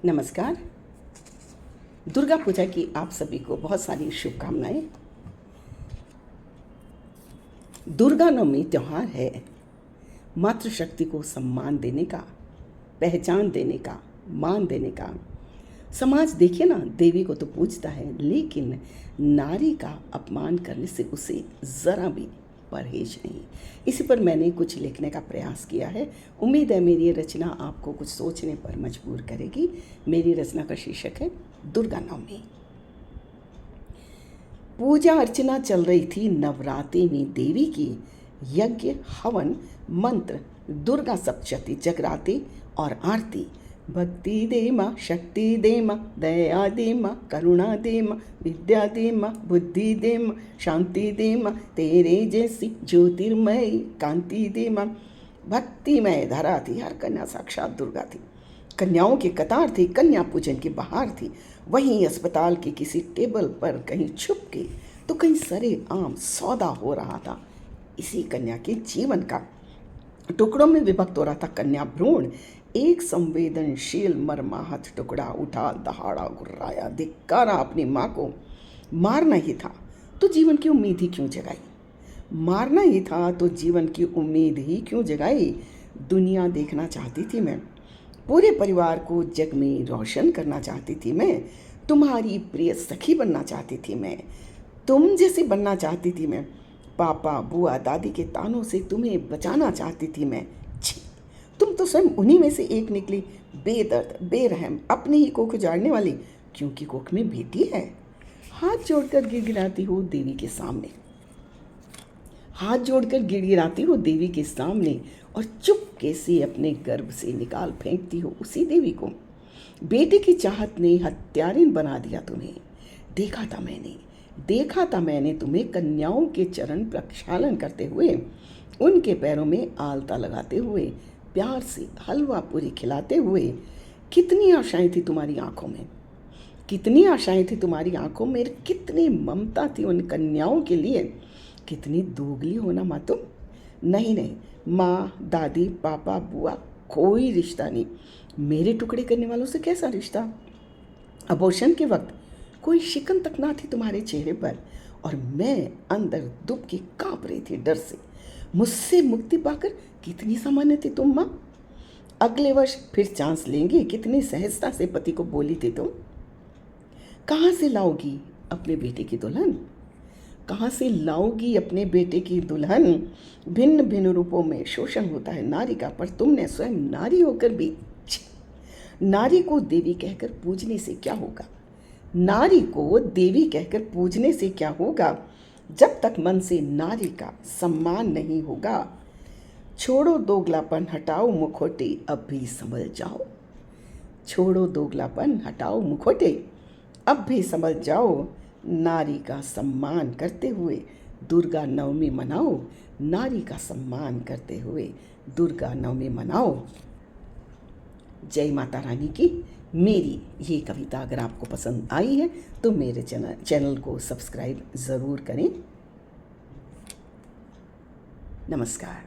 नमस्कार। दुर्गा पूजा की आप सभी को बहुत सारी शुभकामनाएं। दुर्गा नवमी त्यौहार है मातृशक्ति को सम्मान देने का, पहचान देने का, मान देने का। समाज देखिए ना, देवी को तो पूजता है, लेकिन नारी का अपमान करने से उसे ज़रा भी परहेज नहीं। इसी पर मैंने कुछ लिखने का प्रयास किया है। उम्मीद है मेरी ये रचना आपको कुछ सोचने पर मजबूर करेगी। मेरी रचना का शीर्षक है दुर्गा नवमी। पूजा अर्चना चल रही थी नवरात्रि में देवी की। यज्ञ, हवन, मंत्र, दुर्गा सप्तशती, जगराते और आरती। भक्ति दे माँ, शक्ति दे माँ, दया दे माँ, करुणा दे माँ, विद्या दे माँ, बुद्धि दे माँ, शांति दे माँ, तेरे जैसी ज्योतिर्मय कांति दे माँ। भक्तिमय धरा थी, हर कन्या साक्षात दुर्गा थी। कन्याओं की कतार थी, कन्या पूजन की बहार थी। वहीं अस्पताल की किसी टेबल पर कहीं छुप के तो कहीं सरेआम सौदा हो रहा था इसी कन्या के जीवन का। टुकड़ों में विभक्त हो रहा था कन्या भ्रूण। एक संवेदनशील मर्माहत टुकड़ा उठा, दहाड़ा, गुर्राया, धिक्कारा अपनी माँ को। मारना ही था तो जीवन की उम्मीद ही क्यों जगाई? मारना ही था तो जीवन की उम्मीद ही क्यों जगाई? दुनिया देखना चाहती थी मैं, पूरे परिवार को जग में रोशन करना चाहती थी मैं, तुम्हारी प्रिय सखी बनना चाहती थी मैं, तुम जैसी बनना चाहती थी मैं। पापा, बुआ, दादी के तानों से तुम्हें बचाना चाहती थी मैं। छी, तुम तो स्वयं उन्हीं में से एक निकली, बेदर्द, बेरहम, अपनी ही कोख उजाड़ने वाली, क्योंकि कोख में बेटी है। हाथ जोड़कर गिड़गिड़ाती हो देवी के सामने, हाथ जोड़कर गिड़गिड़ाती हो देवी के सामने और चुपके से अपने गर्भ से निकाल फेंकती हो उसी देवी को। बेटे की चाहत ने हत्यारिन बना दिया तुम्हें। देखा था मैंने तुम्हें कन्याओं के चरण प्रक्षालन करते हुए, उनके पैरों में आलता लगाते हुए, प्यार से हलवा पूरी खिलाते हुए। कितनी आशाएं थी तुम्हारी आंखों में, कितनी आशाएं थी तुम्हारी आंखों में, कितनी ममता थी उन कन्याओं के लिए। कितनी दोगली हो ना माँ तुम। नहीं, माँ, दादी, पापा, बुआ, कोई रिश्ता नहीं। मेरे टुकड़े करने वालों से कैसा रिश्ता? अबॉर्शन के वक्त कोई शिकन तक ना थी तुम्हारे चेहरे पर, और मैं अंदर दुब के कांप रही थी डर से। मुझसे मुक्ति पाकर कितनी सामान्य थी तुम माँ। अगले वर्ष फिर चांस लेंगे, कितनी सहजता से पति को बोली थी तुम। कहाँ से लाओगी अपने बेटे की दुल्हन? कहाँ से लाओगी अपने बेटे की दुल्हन? भिन्न भिन्न रूपों में शोषण होता है नारी का, पर तुमने स्वयं नारी होकर भी नारी को देवी कहकर पूजने से क्या होगा? नारी को देवी कहकर पूजने से क्या होगा जब तक मन से नारी का सम्मान नहीं होगा? छोड़ो दोगलापन, हटाओ मुखौटे, अब भी संभल जाओ। छोड़ो दोगलापन, हटाओ मुखौटे, अब भी संभल जाओ। नारी का सम्मान करते हुए दुर्गा नवमी मनाओ। नारी का सम्मान करते हुए दुर्गा नवमी मनाओ। जय माता रानी की। मेरी ये कविता अगर आपको पसंद आई है तो मेरे चैनल को सब्सक्राइब ज़रूर करें। नमस्कार।